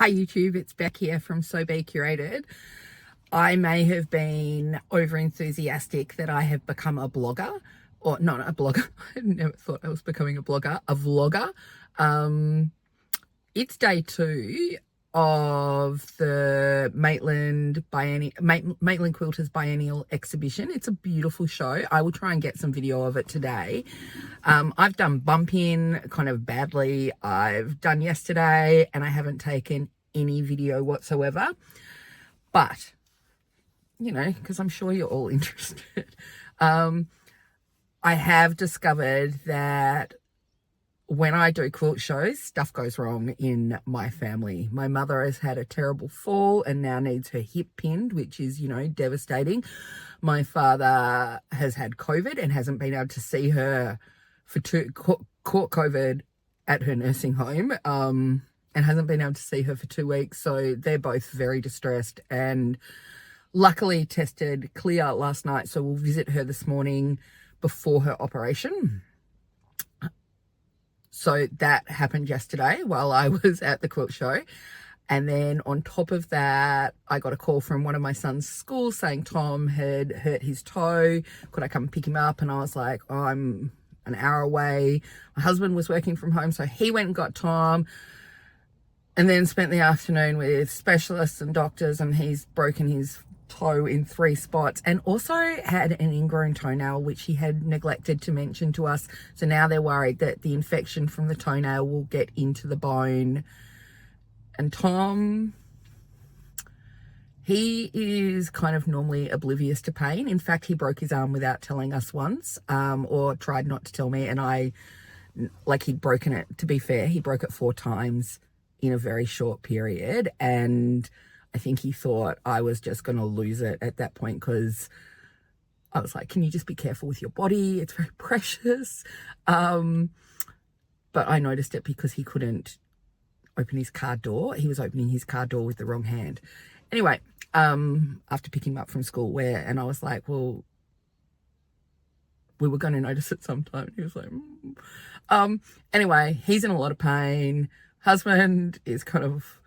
Hi YouTube, it's Beck here from Becurated. I may have been over enthusiastic that I have become a blogger, or not a blogger. I never thought I was becoming a blogger, a vlogger. It's day 2 of the Maitland Quilters Biennial Exhibition. It's a beautiful show. I will try and get some video of it today. I've done bump in kind of badly. I've done yesterday and I haven't taken any video whatsoever. But, you know, because I'm sure you're all interested. I have discovered that when I do quilt shows, stuff goes wrong in my family. My mother has had a terrible fall and now needs her hip pinned, which is, you know, devastating. My father has had COVID and hasn't been able to see her for caught COVID at her nursing home, and hasn't been able to see her for 2 weeks. So they're both very distressed and luckily tested clear last night. So we'll visit her this morning before her operation. So that happened yesterday while I was at the quilt show. And then on top of that, I got a call from one of my son's schools saying Tom had hurt his toe. Could I come pick him up? And I was like, oh, I'm an hour away. My husband was working from home, so he went and got Tom and then spent the afternoon with specialists and doctors, and he's broken his toe in 3 spots and also had an ingrown toenail, which he had neglected to mention to us. So now they're worried that the infection from the toenail will get into the bone. And Tom, he is kind of normally oblivious to pain. In fact, he broke his arm without telling us once, or tried not to tell me. And he'd broken it, to be fair, he broke it 4 times in a very short period. And I think he thought I was just going to lose it at that point, because I was like, can you just be careful with your body? It's very precious. But I noticed it because he couldn't open his car door. He was opening his car door with the wrong hand. Anyway, after picking him up from school, and I was like, well, we were going to notice it sometime. He was like, Anyway, he's in a lot of pain. Husband is kind of,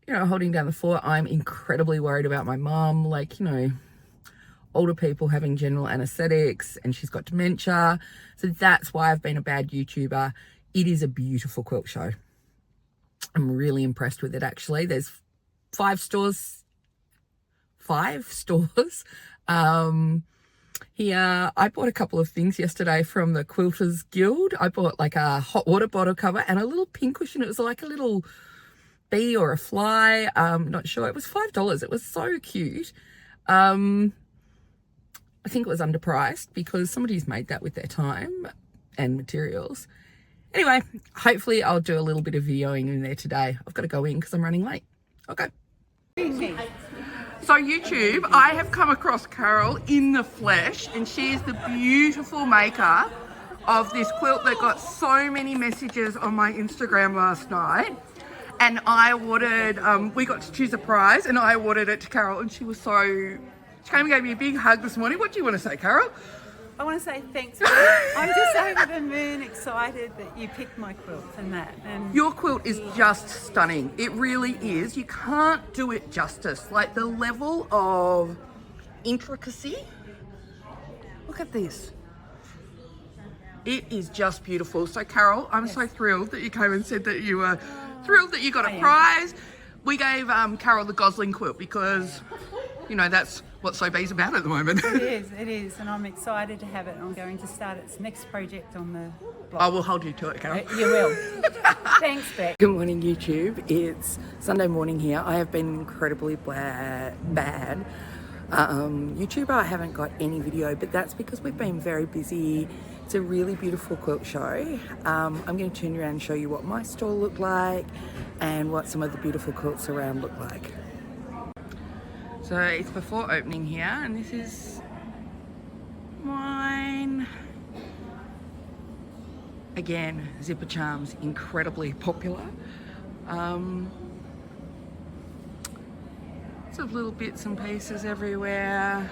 you know, holding down the fort. I'm incredibly worried about my mum, like, you know, older people having general anesthetics, and she's got dementia. So that's why I've been a bad YouTuber. It is a beautiful quilt show. I'm really impressed with it, actually. There's 5 stores. Here, I bought a couple of things yesterday from the Quilters Guild. I bought like a hot water bottle cover and a little pin cushion. It was like a little bee or a fly, not sure. It was $5. It was so cute. I think it was underpriced because somebody's made that with their time and materials. Anyway, hopefully I'll do a little bit of videoing in there today. I've got to go in because I'm running late. Okay. So YouTube, I have come across Carol in the flesh, and she is the beautiful maker of this quilt that got so many messages on my Instagram last night. And I awarded, we got to choose a prize, and I awarded it to Carol, and she came and gave me a big hug this morning. What do you want to say, Carol? I want to say thanks. I'm just over the moon excited that you picked my quilt and that. And your quilt is just stunning. It really is. You can't do it justice. Like the level of intricacy. Look at this. It is just beautiful. So Carol, I'm so thrilled that you came and said that you were thrilled that you got a prize. We gave Carol the Gosling quilt because, you know, that's what Sobe's about at the moment. It is, and I'm excited to have it. I'm going to start its next project on the blog. I will hold you to it, Carol. You will. Thanks, Beck. Good morning, YouTube. It's Sunday morning here. I have been incredibly bad. YouTuber, I haven't got any video, but that's because we've been very busy. It's a really beautiful quilt show. I'm going to turn around and show you what my stall looked like and what some of the beautiful quilts around look like. So it's before opening here, and this is mine. Again, zipper charms, incredibly popular. Lots of little bits and pieces everywhere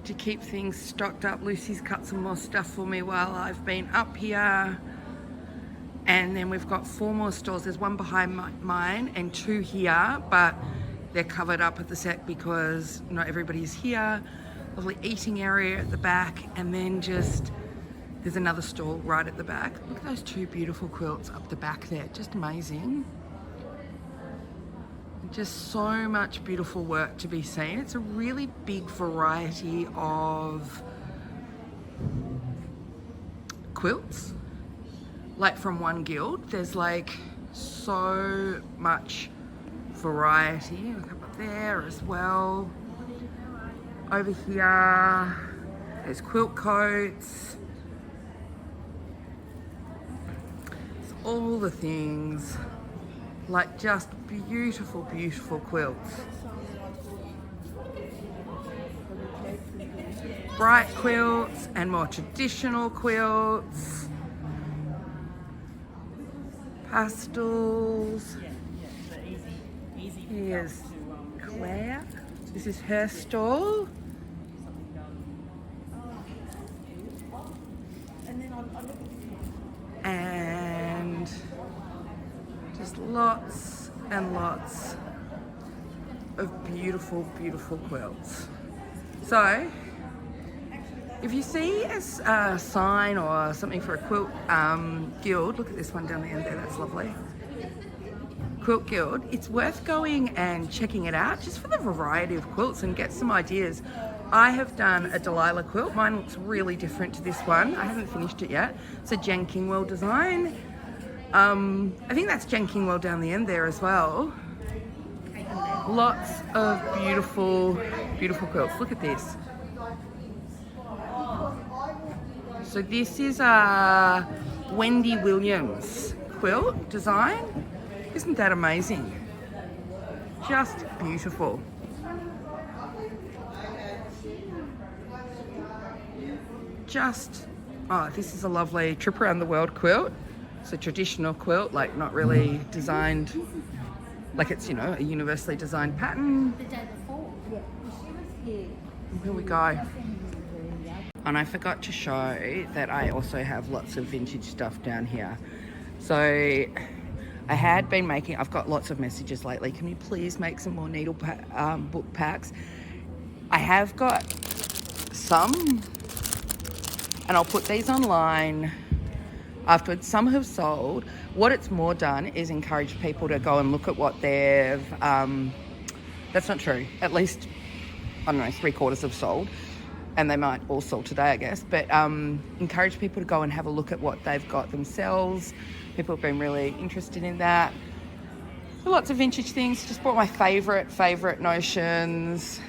to keep things stocked up. Lucy's cut some more stuff for me while I've been up here. And then we've got 4 more stalls. There's one behind mine and 2 here, but they're covered up at the set because not everybody's here. Lovely eating area at the back, and then just there's another stall right at the back. Look at those 2 beautiful quilts up the back there, just amazing. Just so much beautiful work to be seen. It's a really big variety of quilts. Like from one guild, there's like so much variety. Look up there as well. Over here, there's quilt coats. It's all the things. Like just beautiful, beautiful quilts. Bright quilts and more traditional quilts. Pastels. Here's Claire. This is her stall. And just lots and lots of beautiful, beautiful quilts. So, if you see a sign or something for a quilt guild, look at this one down the end there, that's lovely. Quilt guild, it's worth going and checking it out just for the variety of quilts and get some ideas. I have done a Delilah quilt. Mine looks really different to this one. I haven't finished it yet. It's a Jen Kingwell design. I think that's Jen Kingwell down the end there as well. Lots of beautiful, beautiful quilts. Look at this. So this is a Wendy Williams quilt design. Isn't that amazing? Just beautiful. Oh, this is a lovely trip around the world quilt. It's a traditional quilt, like not really designed, like it's, you know, a universally designed pattern. The day before. Yeah. She was here. Here we go. And I forgot to show that I also have lots of vintage stuff down here. So I had been making, I've got lots of messages lately, can you please make some more needle book packs? I have got some, and I'll put these online afterwards. Some have sold. What it's more done is encourage people to go and look at what they've, that's not true, at least, I don't know, 3/4 have sold, and they might all sell today, I guess, but encourage people to go and have a look at what they've got themselves. People have been really interested in that. Lots of vintage things. Just brought my favourite notions.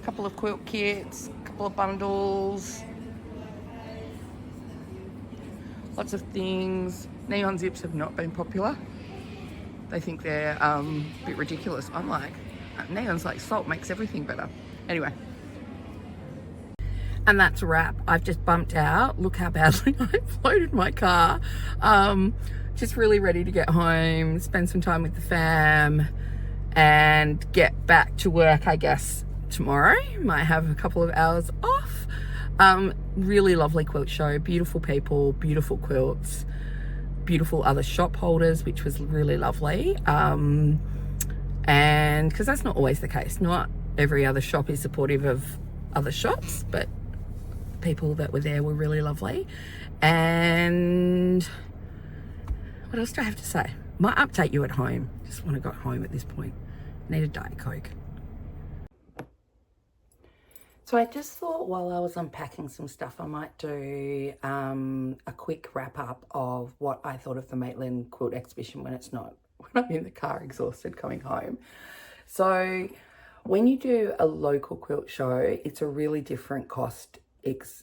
A couple of quilt kits, a couple of bundles. Lots of things. Neon zips have not been popular. They think they're a bit ridiculous. I'm like, neon's like salt, makes everything better. Anyway. And that's a wrap. I've just bumped out. Look how badly I floated my car. Just really ready to get home, spend some time with the fam, and get back to work, I guess, tomorrow. Might have a couple of hours off. Really lovely quilt show. Beautiful people, beautiful quilts, beautiful other shop holders, which was really lovely. And because that's not always the case. Not every other shop is supportive of other shops, but people that were there were really lovely. And what else do I have to say? Might update you at home. Just want to go home at this point. Need a Diet Coke. So I just thought while I was unpacking some stuff, I might do a quick wrap up of what I thought of the Maitland Quilt Exhibition when I'm in the car exhausted coming home. So when you do a local quilt show, it's a really different cost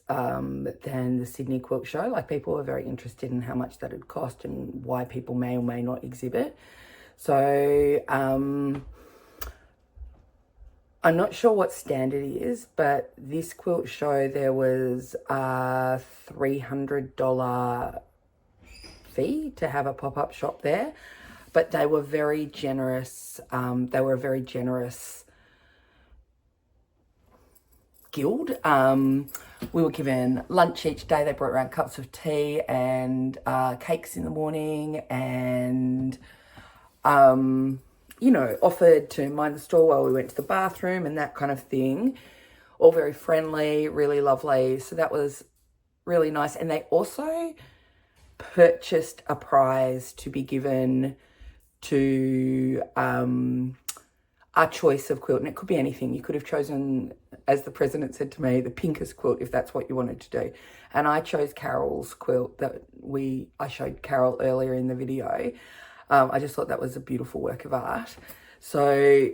than the Sydney Quilt Show. Like, people were very interested in how much that would cost and why people may or may not exhibit. So I'm not sure what standard it is, but this quilt show, there was a $300 fee to have a pop-up shop there, but they were very generous. They were a very generous guild. We were given lunch each day. They brought around cups of tea and cakes in the morning, and you know, offered to mind the store while we went to the bathroom and that kind of thing. All very friendly, really lovely. So that was really nice. And they also purchased a prize to be given to our choice of quilt. And it could be anything. You could have chosen, as the president said to me, the pinkest quilt if that's what you wanted to do. And I chose Carol's quilt that I showed Carol earlier in the video. I just thought that was a beautiful work of art. So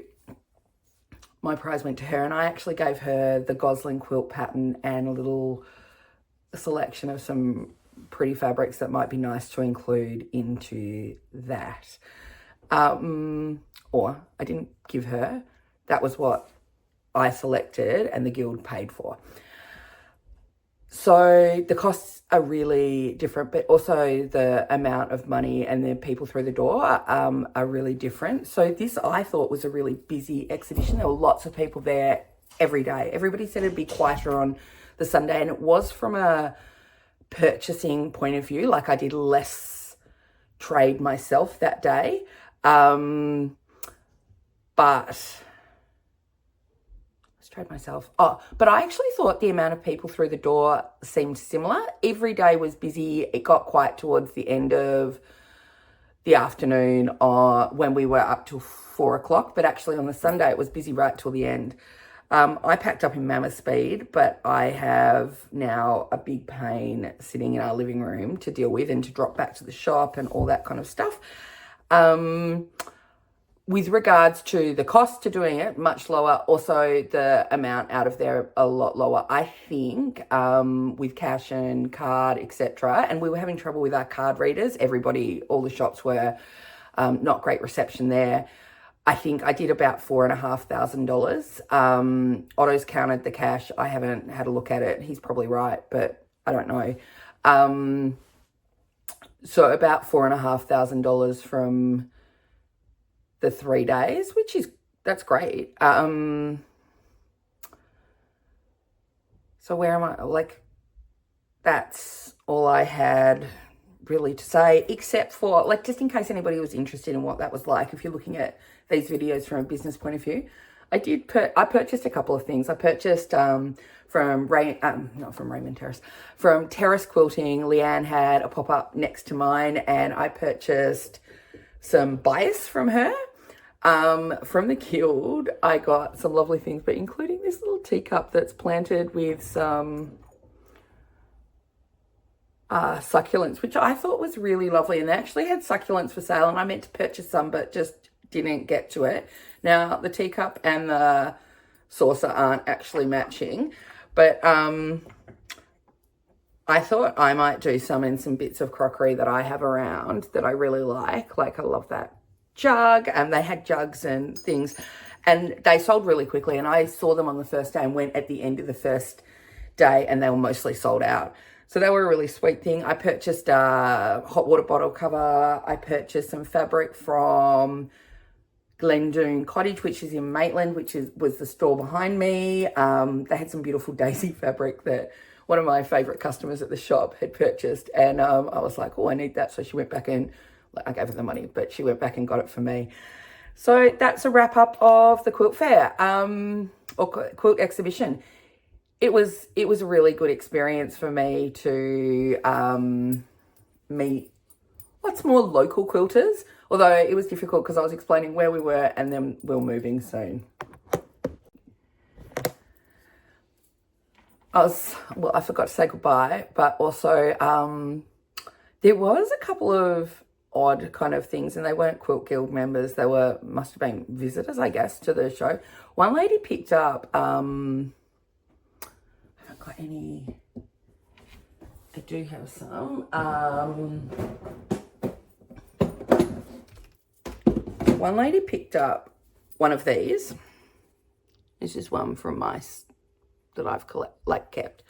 my prize went to her, and I actually gave her the Gosling quilt pattern and a little selection of some pretty fabrics that might be nice to include into that. Or I didn't give her. That was what I selected and the guild paid for. So the costs are really different, but also the amount of money and the people through the door are really different. So this, I thought, was a really busy exhibition. There were lots of people there every day. Everybody said it'd be quieter on the Sunday, and it was from a purchasing point of view. Like, I did less trade myself that day. But trade myself. But I actually thought the amount of people through the door seemed similar. Every day was busy. It got quiet towards the end of the afternoon when we were up till 4 o'clock. But actually on the Sunday, it was busy right till the end. I packed up in mammoth speed, but I have now a big pain sitting in our living room to deal with and to drop back to the shop and all that kind of stuff. With regards to the cost to doing it, much lower. Also, the amount out of there, a lot lower, I think, with cash and card, etc. And we were having trouble with our card readers. All the shops were not great reception there. I think I did about $4,500. Otto's counted the cash. I haven't had a look at it. He's probably right, but I don't know. So about $4,500 from the 3 days, that's great. So where am I? Like, that's all I had really to say, except for, like, just in case anybody was interested in what that was like, if you're looking at these videos from a business point of view, I purchased a couple of things. I purchased from Terrace Quilting. Leanne had a pop-up next to mine, and I purchased some bias from her. From the guild, I got some lovely things, but including this little teacup that's planted with some succulents, which I thought was really lovely. And they actually had succulents for sale, and I meant to purchase some, but just didn't get to it. Now, the teacup and the saucer aren't actually matching, but I thought I might do some in some bits of crockery that I have around that I really like. Like, I love that jug, and they had jugs and things, and they sold really quickly, and I saw them on the first day and went at the end of the first day, and they were mostly sold out. So they were a really sweet thing. I purchased a hot water bottle cover. I purchased some fabric from Glendoon Cottage, which is in Maitland, was the store behind me. They had some beautiful daisy fabric that one of my favorite customers at the shop had purchased, and I was like, oh, I need that. So she went back and I gave her the money, but she went back and got it for me. So that's a wrap up of the quilt fair, or quilt exhibition. It was a really good experience for me to meet lots more local quilters, although it was difficult because I was explaining where we were and then we were moving soon. I forgot to say goodbye, but also there was a couple of odd kind of things, and they weren't Quilt Guild members. They must have been visitors, I guess, to the show. One lady picked up, I haven't got any, I do have some. One lady picked up one of these. This is one from mice that I've kept,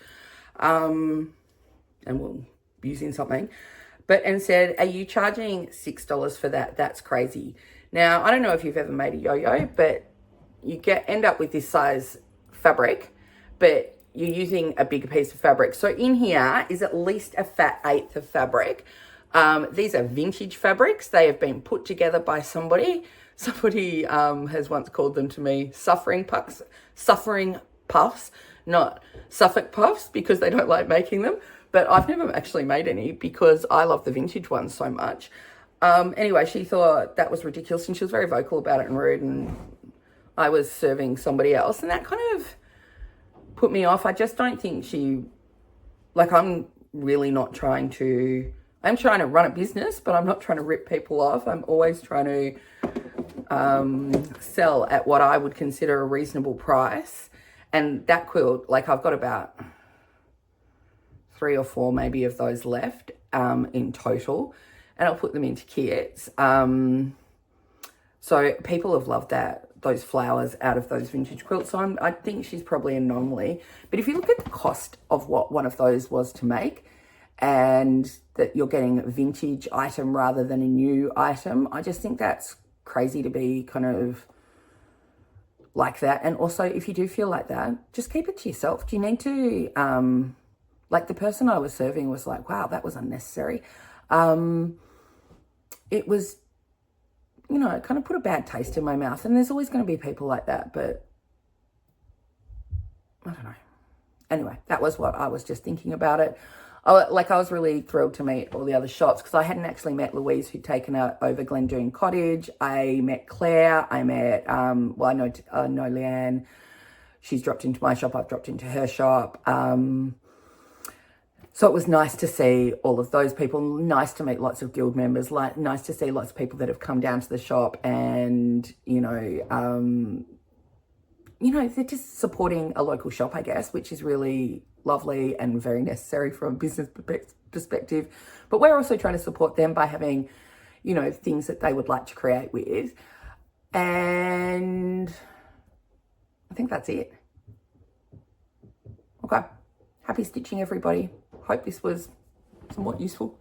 and we're using something. And said, are you charging $6 for that? That's crazy. Now, I don't know if you've ever made a yo-yo, but you end up with this size fabric, but you're using a bigger piece of fabric. So in here is at least a fat eighth of fabric. These are vintage fabrics. They have been put together by somebody. Somebody has once called them to me suffering puffs, not Suffolk puffs, because they don't like making them. But I've never actually made any because I love the vintage ones so much. Anyway, she thought that was ridiculous, and she was very vocal about it and rude, and I was serving somebody else, and that kind of put me off. I just don't think I'm really not trying to, I'm trying to run a business, but I'm not trying to rip people off. I'm always trying to sell at what I would consider a reasonable price. And that quilt, like, I've got about 3 or 4 maybe of those left in total, and I'll put them into kits. So people have loved those flowers out of those vintage quilts. So I think she's probably an anomaly. But if you look at the cost of what one of those was to make, and that you're getting a vintage item rather than a new item, I just think that's crazy to be kind of like that. And also, if you do feel like that, just keep it to yourself. Do you need to, like the person I was serving was like, wow, that was unnecessary. It was, you know, it kind of put a bad taste in my mouth. And there's always going to be people like that, but I don't know. Anyway, that was what I was just thinking about it. I was really thrilled to meet all the other shops, because I hadn't actually met Louise, who'd taken her over Glendune Cottage. I met Claire. I met, I know Leanne. She's dropped into my shop. I've dropped into her shop. So it was nice to see all of those people. Nice to meet lots of guild members. Nice to see lots of people that have come down to the shop, and they're just supporting a local shop, I guess, which is really lovely and very necessary from a business perspective. But we're also trying to support them by having, things that they would like to create with. And I think that's it. Okay. Happy stitching, everybody. Hope this was somewhat useful.